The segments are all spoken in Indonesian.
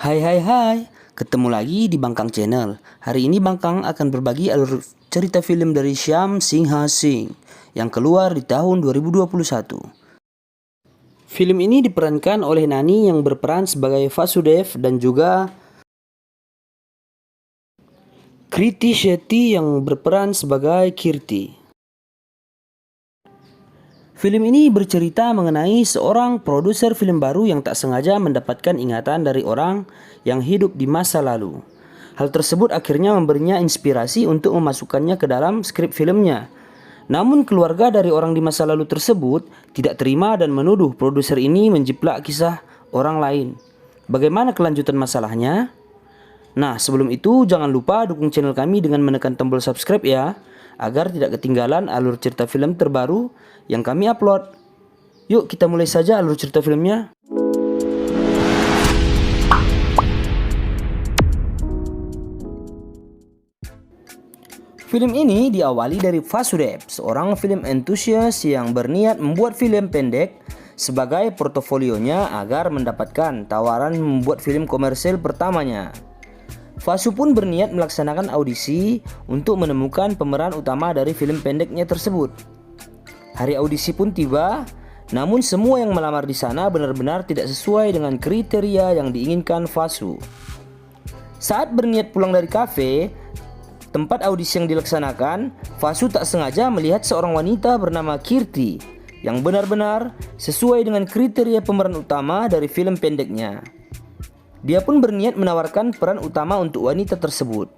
Hai hai hai, ketemu lagi di Bangkang Channel. Hari ini Bangkang akan berbagi alur cerita film dari Shyam Singha Singh yang keluar di tahun 2021. Film ini diperankan oleh Nani yang berperan sebagai Vasudev dan juga Kriti Shetty yang berperan sebagai Kirti. Film ini bercerita mengenai seorang produser film baru yang tak sengaja mendapatkan ingatan dari orang yang hidup di masa lalu. Hal tersebut akhirnya memberinya inspirasi untuk memasukkannya ke dalam skrip filmnya. Namun keluarga dari orang di masa lalu tersebut tidak terima dan menuduh produser ini menjiplak kisah orang lain. Bagaimana kelanjutan masalahnya? Nah, sebelum itu jangan lupa dukung channel kami dengan menekan tombol subscribe ya, agar tidak ketinggalan alur cerita film terbaru yang kami upload. Yuk kita mulai saja alur cerita filmnya. Film ini diawali dari Vasudev, seorang film entusias yang berniat membuat film pendek sebagai portofolionya agar mendapatkan tawaran membuat film komersil pertamanya. Vasu pun berniat melaksanakan audisi untuk menemukan pemeran utama dari film pendeknya tersebut. Hari audisi pun tiba, namun semua yang melamar di sana benar-benar tidak sesuai dengan kriteria yang diinginkan Vasu. Saat berniat pulang dari kafe, tempat audisi yang dilaksanakan, Vasu tak sengaja melihat seorang wanita bernama Kirti yang benar-benar sesuai dengan kriteria pemeran utama dari film pendeknya. Dia pun berniat menawarkan peran utama untuk wanita tersebut.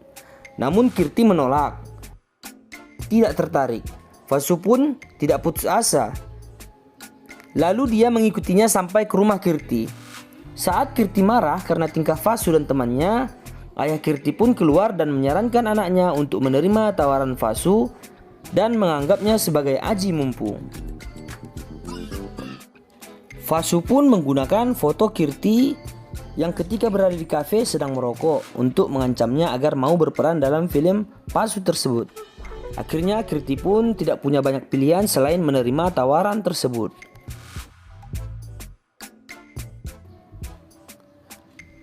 Namun Kirti menolak. Tidak tertarik. Vasu pun tidak putus asa. Lalu dia mengikutinya sampai ke rumah Kirti. Saat Kirti marah karena tingkah Vasu dan temannya, ayah Kirti pun keluar dan menyarankan anaknya untuk menerima tawaran Vasu dan menganggapnya sebagai aji mumpung. Vasu pun menggunakan foto Kirti yang ketika berada di kafe sedang merokok untuk mengancamnya agar mau berperan dalam film palsu tersebut. Akhirnya Kirti pun tidak punya banyak pilihan selain menerima tawaran tersebut.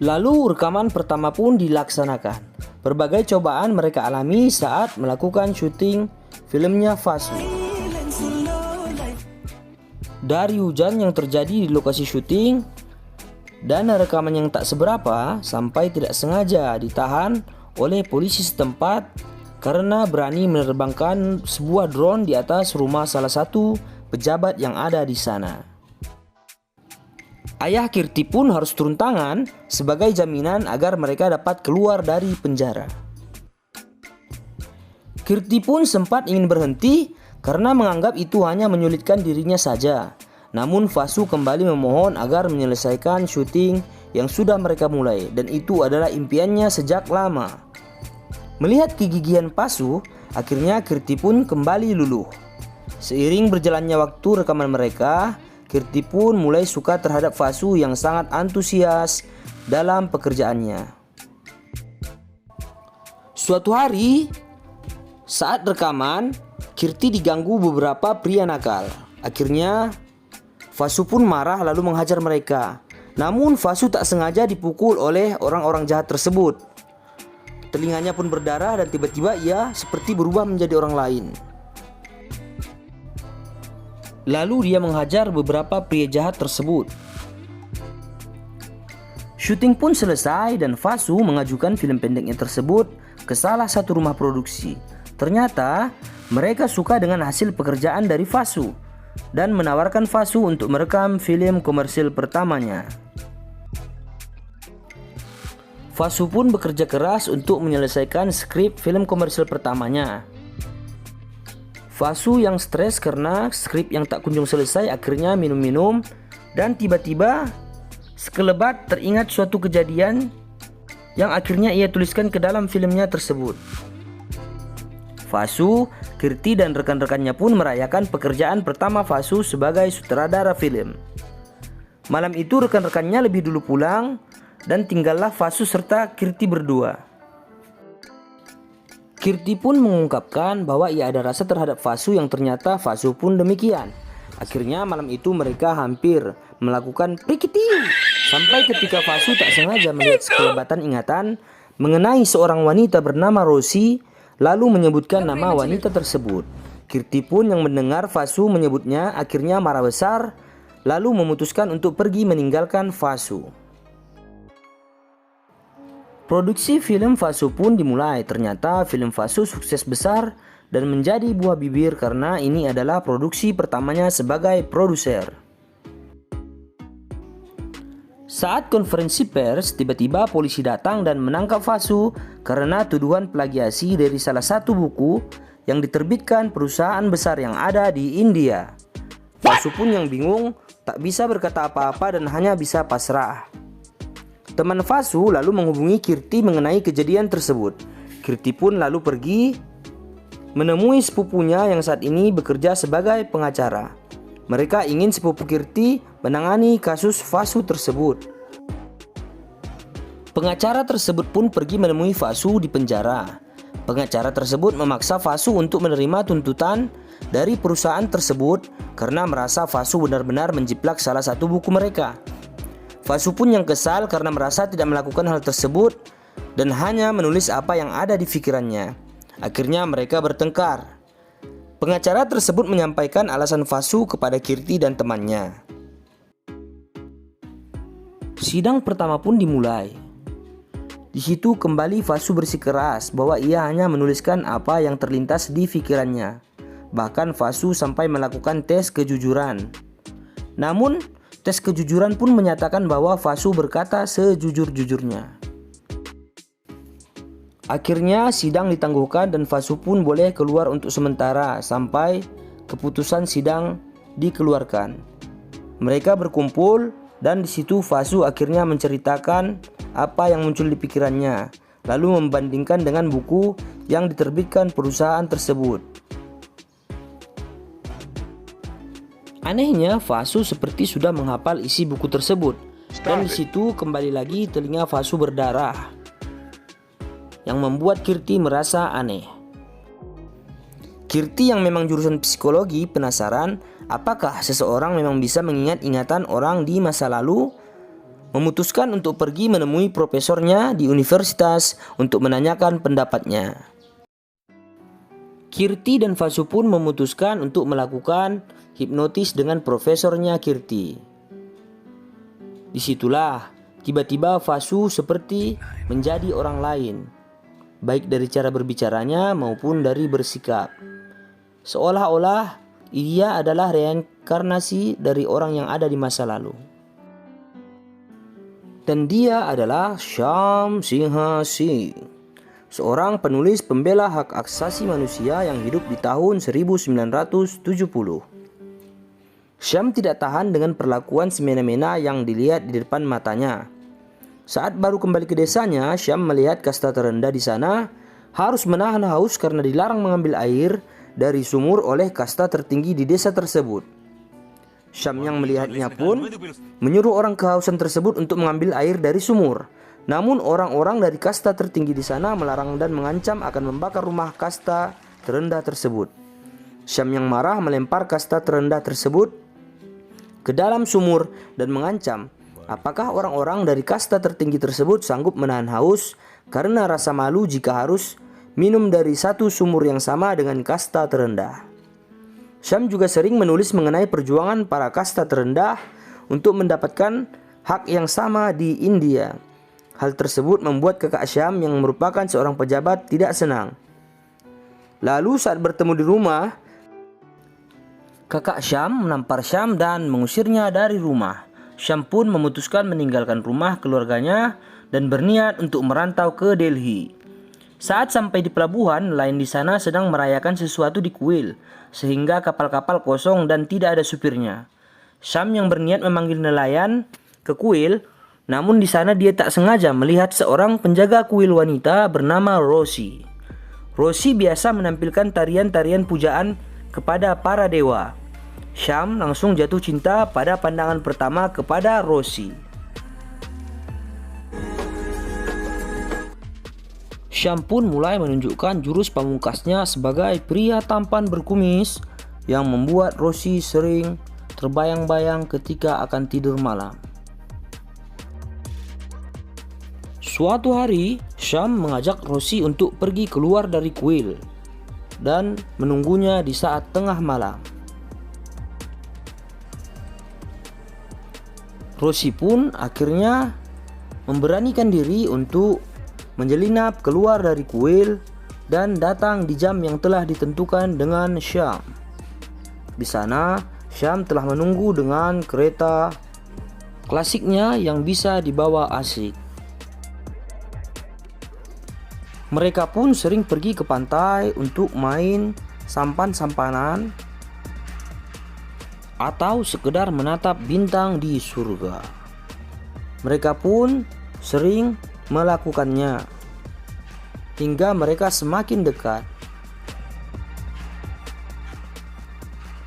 Lalu rekaman pertama pun dilaksanakan. Berbagai cobaan mereka alami saat melakukan syuting filmnya Vasu. Dari hujan yang terjadi di lokasi syuting dan rekaman yang tak seberapa sampai tidak sengaja ditahan oleh polisi setempat karena berani menerbangkan sebuah drone di atas rumah salah satu pejabat yang ada di sana. Ayah Kirti pun harus turun tangan sebagai jaminan agar mereka dapat keluar dari penjara. Kirti pun sempat ingin berhenti karena menganggap itu hanya menyulitkan dirinya saja. Namun Vasu kembali memohon agar menyelesaikan syuting yang sudah mereka mulai, dan itu adalah impiannya sejak lama. Melihat kegigihan Vasu, akhirnya Kirti pun kembali luluh. Seiring berjalannya waktu rekaman mereka, Kirti pun mulai suka terhadap Vasu yang sangat antusias dalam pekerjaannya. Suatu hari, saat rekaman, Kirti diganggu beberapa pria nakal. Akhirnya Vasu pun marah lalu menghajar mereka. Namun Vasu tak sengaja dipukul oleh orang-orang jahat tersebut. Telinganya pun berdarah dan tiba-tiba ia seperti berubah menjadi orang lain. Lalu dia menghajar beberapa pria jahat tersebut. Syuting pun selesai dan Vasu mengajukan film pendeknya tersebut ke salah satu rumah produksi. Ternyata mereka suka dengan hasil pekerjaan dari Vasu dan menawarkan Vasu untuk merekam film komersil pertamanya. Vasu pun bekerja keras untuk menyelesaikan skrip film komersil pertamanya. Vasu yang stres karena skrip yang tak kunjung selesai akhirnya minum-minum dan tiba-tiba sekelebat teringat suatu kejadian yang akhirnya ia tuliskan ke dalam filmnya tersebut. Vasu, Kirti dan rekan-rekannya pun merayakan pekerjaan pertama Vasu sebagai sutradara film. Malam itu rekan-rekannya lebih dulu pulang dan tinggallah Vasu serta Kirti berdua. Kirti pun mengungkapkan bahwa ia ada rasa terhadap Vasu yang ternyata Vasu pun demikian. Akhirnya malam itu mereka hampir melakukan prikitiu Sampai ketika Fasu tak sengaja melihat sekelebatan ingatan mengenai seorang wanita bernama Rosie, lalu menyebutkan nama wanita tersebut. Kirti pun yang mendengar Fasu menyebutnya akhirnya marah besar, lalu memutuskan untuk pergi meninggalkan Fasu. Produksi film Fasu pun dimulai. Ternyata film Fasu sukses besar dan menjadi buah bibir karena ini adalah produksi pertamanya sebagai produser. Saat konferensi pers, tiba-tiba polisi datang dan menangkap Fasu karena tuduhan plagiasi dari salah satu buku yang diterbitkan perusahaan besar yang ada di India. Fasu pun yang bingung, tak bisa berkata apa-apa dan hanya bisa pasrah. Teman Fasu lalu menghubungi Kirti mengenai kejadian tersebut. Kirti pun lalu pergi menemui sepupunya yang saat ini bekerja sebagai pengacara. Mereka ingin sepupu Kirti menangani kasus Fasu tersebut. Pengacara tersebut pun pergi menemui Fasu di penjara. Pengacara tersebut memaksa Fasu untuk menerima tuntutan dari perusahaan tersebut karena merasa Fasu benar-benar menjiplak salah satu buku mereka. Fasu pun yang kesal karena merasa tidak melakukan hal tersebut dan hanya menulis apa yang ada di pikirannya. Akhirnya mereka bertengkar. Pengacara tersebut menyampaikan alasan Fasu kepada Kirti dan temannya. Sidang pertama pun dimulai. Di situ kembali Fasu bersikeras bahwa ia hanya menuliskan apa yang terlintas di pikirannya. Bahkan Fasu sampai melakukan tes kejujuran. Namun, tes kejujuran pun menyatakan bahwa Fasu berkata sejujur-jujurnya. Akhirnya sidang ditangguhkan dan Fasu pun boleh keluar untuk sementara sampai keputusan sidang dikeluarkan. Mereka berkumpul dan di situ Fasu akhirnya menceritakan apa yang muncul di pikirannya, lalu membandingkan dengan buku yang diterbitkan perusahaan tersebut. Anehnya, Fasu seperti sudah menghafal isi buku tersebut dan di situ kembali lagi telinga Fasu berdarah, yang membuat Kirti merasa aneh. Kirti yang memang jurusan psikologi penasaran apakah seseorang memang bisa mengingat ingatan orang di masa lalu. Memutuskan untuk pergi menemui profesornya di universitas untuk menanyakan pendapatnya. Kirti dan Fasu pun memutuskan untuk melakukan hipnotis dengan profesornya Kirti. Disitulah tiba-tiba Fasu seperti menjadi orang lain, baik dari cara berbicaranya maupun dari bersikap. Seolah-olah ia adalah reinkarnasi dari orang yang ada di masa lalu. Dan dia adalah Syam Singha Singh, seorang penulis pembela hak asasi manusia yang hidup di tahun 1970. Syam tidak tahan dengan perlakuan semena-mena yang dilihat di depan matanya. Saat baru kembali ke desanya, Syam melihat kasta terendah di sana harus menahan haus karena dilarang mengambil air dari sumur oleh kasta tertinggi di desa tersebut. Syam yang melihatnya pun menyuruh orang kehausan tersebut untuk mengambil air dari sumur. Namun orang-orang dari kasta tertinggi di sana melarang dan mengancam akan membakar rumah kasta terendah tersebut. Syam yang marah melempar kasta terendah tersebut ke dalam sumur dan mengancam apakah orang-orang dari kasta tertinggi tersebut sanggup menahan haus karena rasa malu jika harus minum dari satu sumur yang sama dengan kasta terendah. Syam juga sering menulis mengenai perjuangan para kasta terendah untuk mendapatkan hak yang sama di India. Hal tersebut membuat kakak Syam yang merupakan seorang pejabat tidak senang. Lalu saat bertemu di rumah, kakak Syam menampar Syam dan mengusirnya dari rumah. Syam pun memutuskan meninggalkan rumah keluarganya dan berniat untuk merantau ke Delhi. Saat sampai di pelabuhan, nelayan di sana sedang merayakan sesuatu di kuil, sehingga kapal-kapal kosong dan tidak ada supirnya. Syam yang berniat memanggil nelayan ke kuil, namun di sana dia tak sengaja melihat seorang penjaga kuil wanita bernama Rosie. Rosie biasa menampilkan tarian-tarian pujaan kepada para dewa. Syam langsung jatuh cinta pada pandangan pertama kepada Rosie. Syam pun mulai menunjukkan jurus pamungkasnya sebagai pria tampan berkumis yang membuat Rosie sering terbayang-bayang ketika akan tidur malam. Suatu hari, Syam mengajak Rosie untuk pergi keluar dari kuil dan menunggunya di saat tengah malam. Rosie pun akhirnya memberanikan diri untuk menyelinap keluar dari kuil dan datang di jam yang telah ditentukan dengan Syam. Di sana, Syam telah menunggu dengan kereta klasiknya yang bisa dibawa asik. Mereka pun sering pergi ke pantai untuk main sampan-sampanan atau sekedar menatap bintang di surga. Mereka pun sering melakukannya hingga mereka semakin dekat.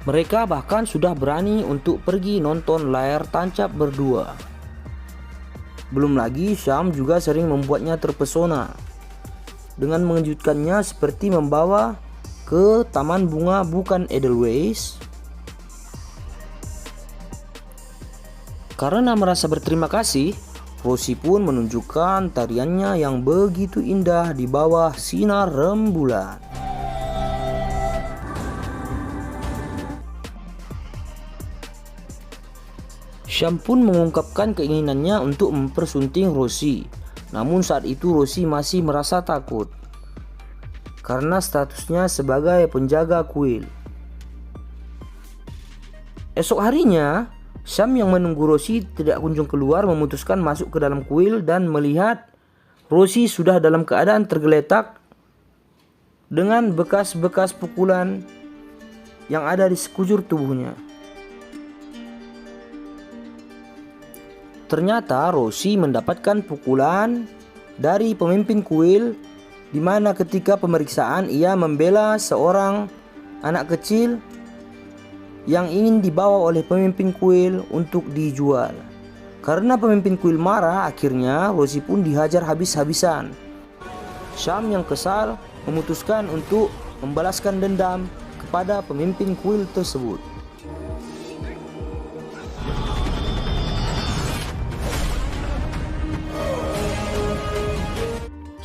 Mereka bahkan sudah berani untuk pergi nonton layar tancap berdua. Belum lagi Syam juga sering membuatnya terpesona dengan mengejutkannya, seperti membawa ke taman bunga bukan Edelweiss. Karena merasa berterima kasih, Rosie pun menunjukkan tariannya yang begitu indah di bawah sinar rembulan. Syam pun mengungkapkan keinginannya untuk mempersunting Rosie. Namun saat itu Rosie masih merasa takut karena statusnya sebagai penjaga kuil. Esok harinya, Syam yang menunggu Rosie tidak kunjung keluar memutuskan masuk ke dalam kuil dan melihat Rosie sudah dalam keadaan tergeletak dengan bekas-bekas pukulan yang ada di sekujur tubuhnya. Ternyata Rosie mendapatkan pukulan dari pemimpin kuil, di mana ketika pemeriksaan ia membela seorang anak kecil yang ingin dibawa oleh pemimpin kuil untuk dijual. Karena pemimpin kuil marah, akhirnya Rosie pun dihajar habis-habisan. Syam yang kesal memutuskan untuk membalaskan dendam kepada pemimpin kuil tersebut.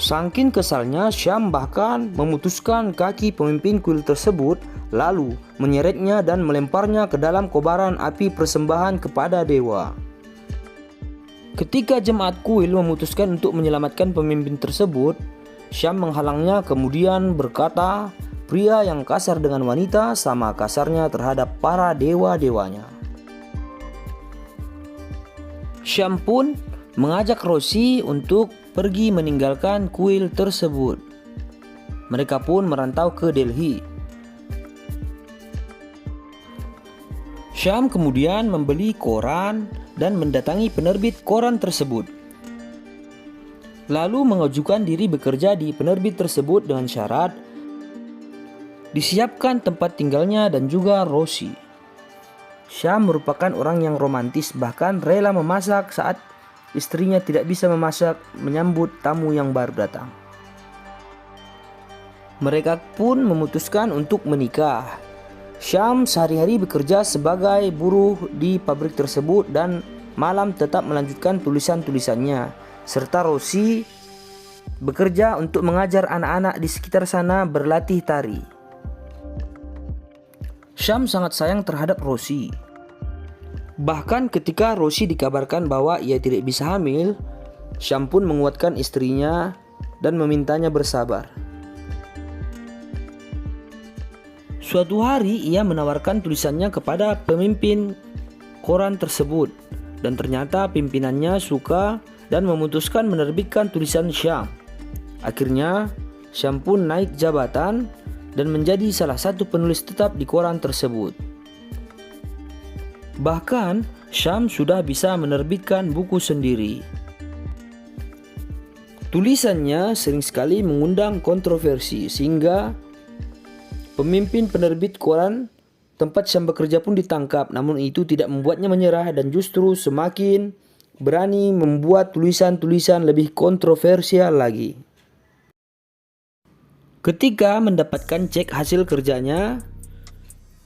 Saking kesalnya, Syam bahkan memutuskan kaki pemimpin kuil tersebut, lalu menyeretnya dan melemparnya ke dalam kobaran api persembahan kepada dewa. Ketika jemaat kuil memutuskan untuk menyelamatkan pemimpin tersebut, Syam menghalangnya kemudian berkata, pria yang kasar dengan wanita sama kasarnya terhadap para dewa-dewanya. Syam pun mengajak Rosie untuk pergi meninggalkan kuil tersebut. Mereka pun merantau ke Delhi. Syam kemudian membeli koran dan mendatangi penerbit koran tersebut. Lalu mengajukan diri bekerja di penerbit tersebut dengan syarat disiapkan tempat tinggalnya dan juga Rosie. Syam merupakan orang yang romantis, bahkan rela memasak saat istrinya tidak bisa memasak menyambut tamu yang baru datang. Mereka pun memutuskan untuk menikah. Syam sehari-hari bekerja sebagai buruh di pabrik tersebut dan malam tetap melanjutkan tulisan-tulisannya, serta Rosie bekerja untuk mengajar anak-anak di sekitar sana berlatih tari. Syam sangat sayang terhadap Rosie. Bahkan ketika Rosie dikabarkan bahwa ia tidak bisa hamil, Syam pun menguatkan istrinya dan memintanya bersabar. Suatu hari ia menawarkan tulisannya kepada pemimpin koran tersebut, dan ternyata pimpinannya suka dan memutuskan menerbitkan tulisan Syam. Akhirnya Syam pun naik jabatan dan menjadi salah satu penulis tetap di koran tersebut. Bahkan Syam sudah bisa menerbitkan buku sendiri. Tulisannya sering sekali mengundang kontroversi, sehingga pemimpin penerbit koran tempat Syam bekerja pun ditangkap. Namun itu tidak membuatnya menyerah dan justru semakin berani membuat tulisan-tulisan lebih kontroversial lagi. Ketika mendapatkan cek hasil kerjanya,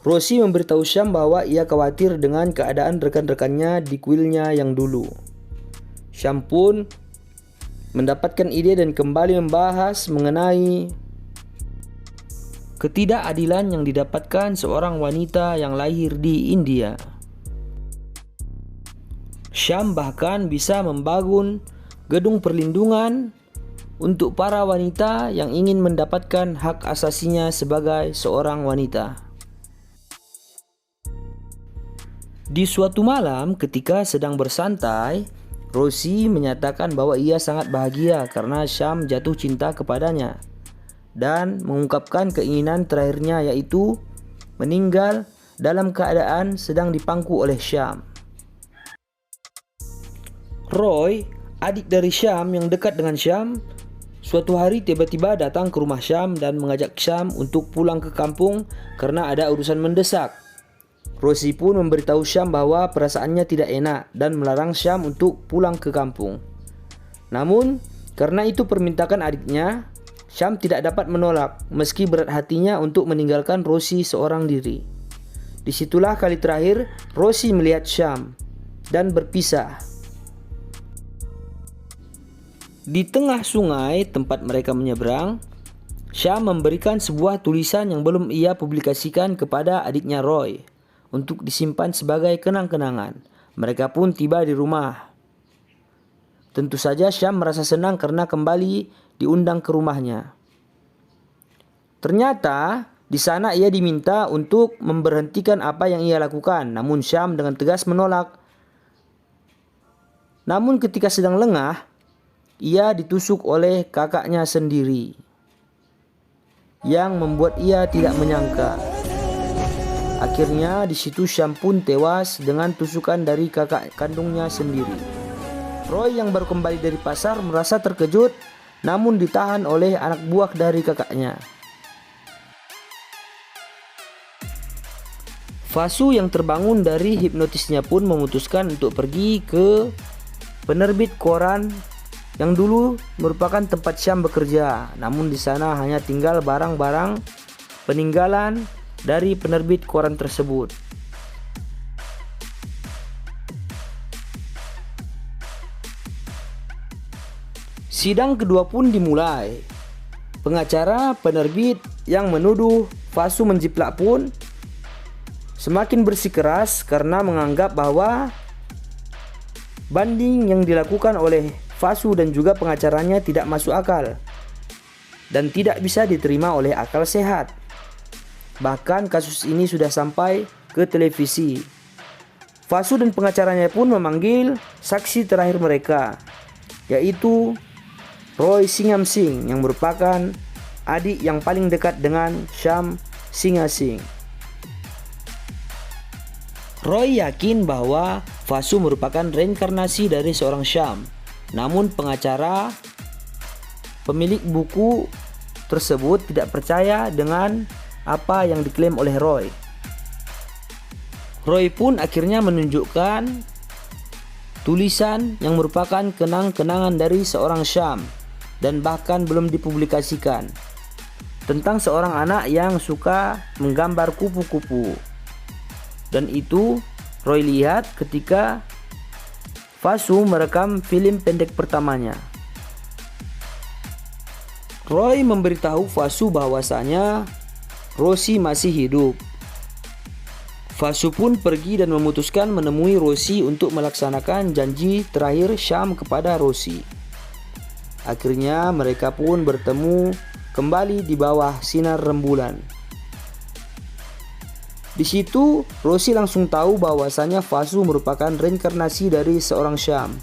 Rosie memberitahu Syam bahwa ia khawatir dengan keadaan rekan-rekannya di kuilnya yang dulu. Syam pun mendapatkan ide dan kembali membahas mengenai ketidakadilan yang didapatkan seorang wanita yang lahir di India. Syam bahkan bisa membangun gedung perlindungan untuk para wanita yang ingin mendapatkan hak asasinya sebagai seorang wanita. Di suatu malam ketika sedang bersantai, Rosie menyatakan bahwa ia sangat bahagia karena Syam jatuh cinta kepadanya dan mengungkapkan keinginan terakhirnya, yaitu meninggal dalam keadaan sedang dipangku oleh Syam. Roy, adik dari Syam yang dekat dengan Syam, suatu hari tiba-tiba datang ke rumah Syam dan mengajak Syam untuk pulang ke kampung karena ada urusan mendesak. Rosie pun memberitahu Syam bahwa perasaannya tidak enak dan melarang Syam untuk pulang ke kampung. Namun, karena itu permintaan adiknya, Syam tidak dapat menolak meski berat hatinya untuk meninggalkan Rosie seorang diri. Disitulah kali terakhir Rosie melihat Syam dan berpisah. Di tengah sungai tempat mereka menyeberang, Syam memberikan sebuah tulisan yang belum ia publikasikan kepada adiknya Roy untuk disimpan sebagai kenang-kenangan. Mereka pun tiba di rumah. Tentu saja Syam merasa senang karena kembali diundang ke rumahnya. Ternyata di sana ia diminta untuk memberhentikan apa yang ia lakukan, namun Syam dengan tegas menolak. Namun ketika sedang lengah, ia ditusuk oleh kakaknya sendiri yang membuat ia tidak menyangka. Akhirnya di situ Syam pun tewas dengan tusukan dari kakak kandungnya sendiri. Roy yang baru kembali dari pasar merasa terkejut namun ditahan oleh anak buah dari kakaknya. Vasu yang terbangun dari hipnotisnya pun memutuskan untuk pergi ke penerbit koran yang dulu merupakan tempat Syam bekerja. Namun di sana hanya tinggal barang-barang peninggalan dari penerbit koran tersebut. Sidang kedua pun dimulai. Pengacara penerbit yang menuduh Vasu menjiplak pun semakin bersikeras karena menganggap bahwa banding yang dilakukan oleh Vasu dan juga pengacaranya tidak masuk akal dan tidak bisa diterima oleh akal sehat. Bahkan kasus ini sudah sampai ke televisi. Vasu dan pengacaranya pun memanggil saksi terakhir mereka, yaitu Roy Singham Singh yang merupakan adik yang paling dekat dengan Syam Singha Singh. Roy yakin bahwa Vasu merupakan reinkarnasi dari seorang Syam. Namun pengacara pemilik buku tersebut tidak percaya dengan apa yang diklaim oleh Roy. Roy pun akhirnya menunjukkan tulisan yang merupakan kenang-kenangan dari seorang Syam dan bahkan belum dipublikasikan, tentang seorang anak yang suka menggambar kupu-kupu. Dan itu Roy lihat ketika Vasu merekam film pendek pertamanya. Roy memberitahu Vasu bahwasanya Rosie masih hidup. Vasu pun pergi dan memutuskan menemui Rosie untuk melaksanakan janji terakhir Syam kepada Rosie. Akhirnya mereka pun bertemu kembali di bawah sinar rembulan. Di situ Rosie langsung tahu bahwasanya Vasu merupakan reinkarnasi dari seorang Syam.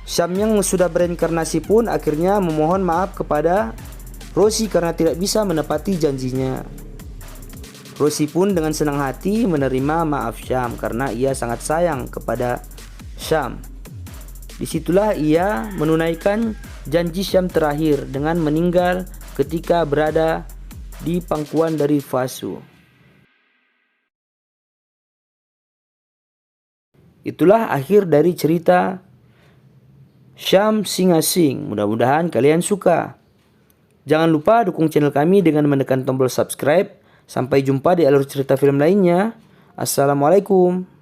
Syam yang sudah bereinkarnasi pun akhirnya memohon maaf kepada Rosie karena tidak bisa menepati janjinya. Rosie pun dengan senang hati menerima maaf Syam karena ia sangat sayang kepada Syam. Disitulah ia menunaikan janji Syam terakhir dengan meninggal ketika berada di pangkuan dari Vasu. Itulah akhir dari cerita Syam Singha Singh. Mudah-mudahan kalian suka. Jangan lupa dukung channel kami dengan menekan tombol subscribe. Sampai jumpa di alur cerita film lainnya. Assalamualaikum.